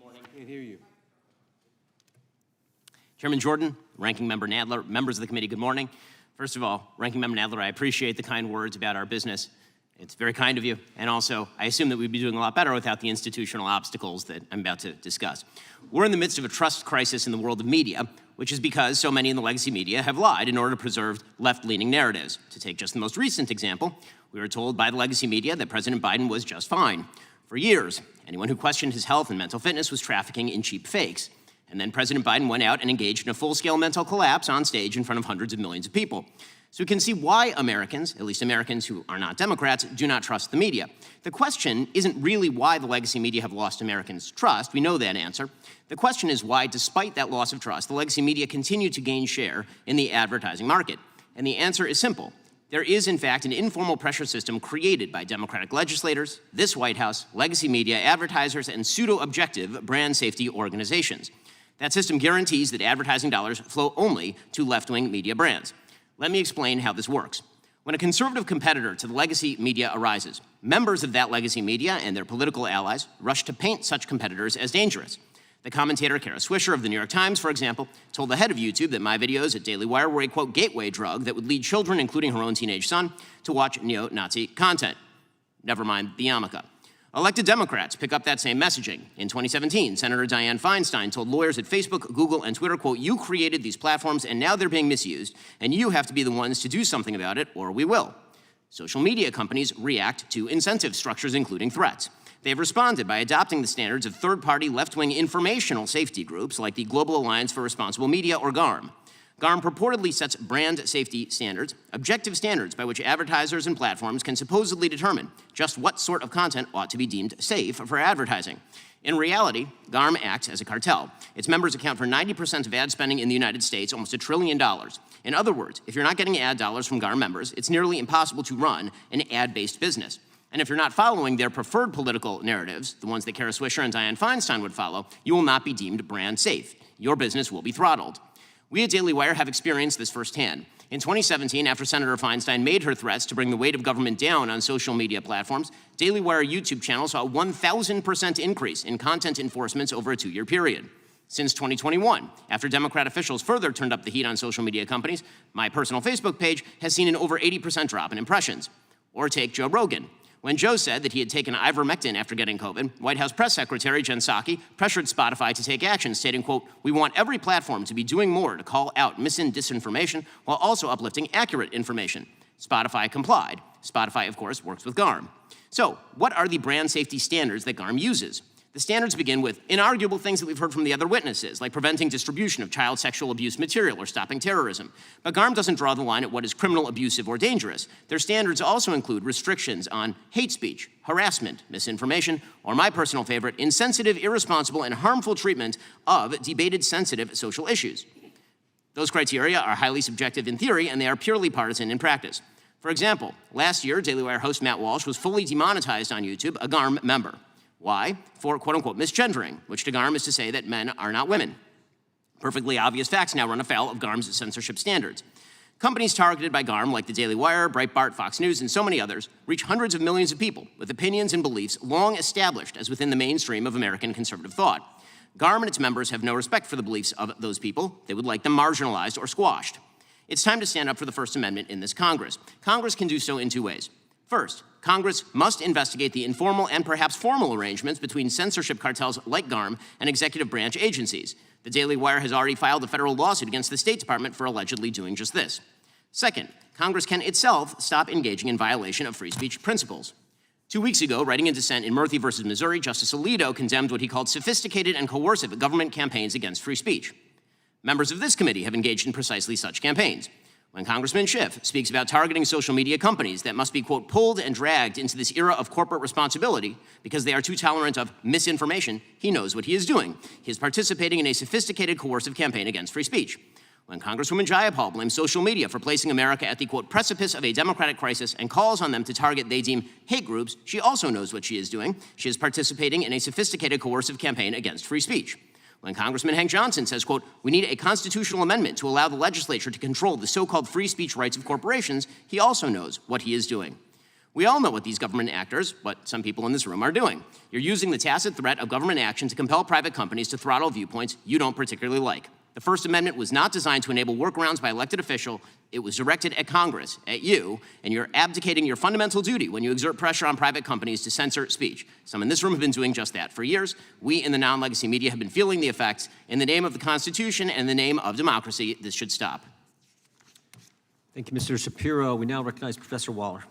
Morning. Can't hear you. Chairman Jordan, Ranking Member Nadler, members of the committee, good morning. First of all, Ranking Member Nadler, I appreciate the kind words about our business. It's very kind of you. And also, I assume that we'd be doing a lot better without the institutional obstacles that I'm about to discuss. We're in the midst of a trust crisis in the world of media, which is because so many in the legacy media have lied in order to preserve left-leaning narratives. To take just the most recent example, we were told by the legacy media that President Biden was just fine. For years, anyone who questioned his health and mental fitness was trafficking in cheap fakes. And then President Biden went out and engaged in a full-scale mental collapse on stage in front of hundreds of millions of people. So we can see why Americans, at least Americans who are not Democrats, do not trust the media. The question isn't really why the legacy media have lost Americans' trust. We know that answer. The question is why, despite that loss of trust, the legacy media continue to gain share in the advertising market. And the answer is simple. There is, in fact, an informal pressure system created by Democratic legislators, this White House, legacy media, advertisers, and pseudo-objective brand safety organizations. That system guarantees that advertising dollars flow only to left-wing media brands. Let me explain how this works. When a conservative competitor to the legacy media arises, members of that legacy media and their political allies rush to paint such competitors as dangerous. The commentator Kara Swisher of the New York Times, for example, told the head of YouTube that my videos at Daily Wire were a, quote, gateway drug that would lead children, including her own teenage son, to watch neo-Nazi content. Never mind the yarmulke. Elected Democrats pick up that same messaging. In 2017, Senator Dianne Feinstein told lawyers at Facebook, Google, and Twitter, quote, you created these platforms and now they're being misused, and you have to be the ones to do something about it or we will. Social media companies react to incentive structures, including threats. They've responded by adopting the standards of third-party left-wing informational safety groups like the Global Alliance for Responsible Media, or Garm. Garm purportedly sets brand safety standards, objective standards by which advertisers and platforms can supposedly determine just what sort of content ought to be deemed safe for advertising. In reality, Garm acts as a cartel. Its members account for 90% of ad spending in the United States, almost $1 trillion. In other words, if you're not getting ad dollars from Garm members, it's nearly impossible to run an ad-based business. And if you're not following their preferred political narratives, the ones that Kara Swisher and Dianne Feinstein would follow, you will not be deemed brand safe. Your business will be throttled. We at Daily Wire have experienced this firsthand. In 2017, after Senator Feinstein made her threats to bring the weight of government down on social media platforms, Daily Wire YouTube channel saw a 1,000% increase in content enforcements over a 2-year period. Since 2021, after Democrat officials further turned up the heat on social media companies, my personal Facebook page has seen an over 80% drop in impressions. Or take Joe Rogan. When Joe said that he had taken ivermectin after getting COVID, White House Press Secretary Jen Psaki pressured Spotify to take action, stating, quote, we want every platform to be doing more to call out mis- and disinformation while also uplifting accurate information. Spotify complied. Spotify, of course, works with Garm. So, what are the brand safety standards that Garm uses? The standards begin with inarguable things that we've heard from the other witnesses, like preventing distribution of child sexual abuse material or stopping terrorism. But Garm doesn't draw the line at what is criminal, abusive, or dangerous. Their standards also include restrictions on hate speech, harassment, misinformation, or my personal favorite, insensitive, irresponsible, and harmful treatment of debated, sensitive social issues. Those criteria are highly subjective in theory, and they are purely partisan in practice. For example, last year, Daily Wire host Matt Walsh was fully demonetized on YouTube, a Garm member. Why? For quote-unquote misgendering, which to Garm is to say that men are not women. Perfectly obvious facts now run afoul of Garm's censorship standards. Companies targeted by Garm, like the Daily Wire, Breitbart, Fox News, and so many others, reach hundreds of millions of people with opinions and beliefs long established as within the mainstream of American conservative thought. Garm and its members have no respect for the beliefs of those people. They would like them marginalized or squashed. It's time to stand up for the First Amendment in this Congress. Congress can do so in 2 ways. First, Congress must investigate the informal and perhaps formal arrangements between censorship cartels like Garm and executive branch agencies. The Daily Wire has already filed a federal lawsuit against the State Department for allegedly doing just this. Second, Congress can itself stop engaging in violation of free speech principles. 2 weeks ago, writing in dissent in Murphy versus Missouri, Justice Alito condemned what he called sophisticated and coercive government campaigns against free speech. Members of this committee have engaged in precisely such campaigns. When Congressman Schiff speaks about targeting social media companies that must be, quote, pulled and dragged into this era of corporate responsibility because they are too tolerant of misinformation, he knows what he is doing. He is participating in a sophisticated, coercive campaign against free speech. When Congresswoman Jayapal blames social media for placing America at the, quote, precipice of a democratic crisis and calls on them to target they deem hate groups, she also knows what she is doing. She is participating in a sophisticated, coercive campaign against free speech. When Congressman Hank Johnson says, quote, we need a constitutional amendment to allow the legislature to control the so-called free speech rights of corporations, he also knows what he is doing. We all know what these government actors, what some people in this room, are doing. You're using the tacit threat of government action to compel private companies to throttle viewpoints you don't particularly like. The First Amendment was not designed to enable workarounds by elected officials. It was directed at Congress, at you, and you're abdicating your fundamental duty when you exert pressure on private companies to censor speech. Some in this room have been doing just that for years. We in the non-legacy media have been feeling the effects. In the name of the Constitution and in the name of democracy, this should stop. Thank you, Mr. Shapiro. We now recognize Professor Waller.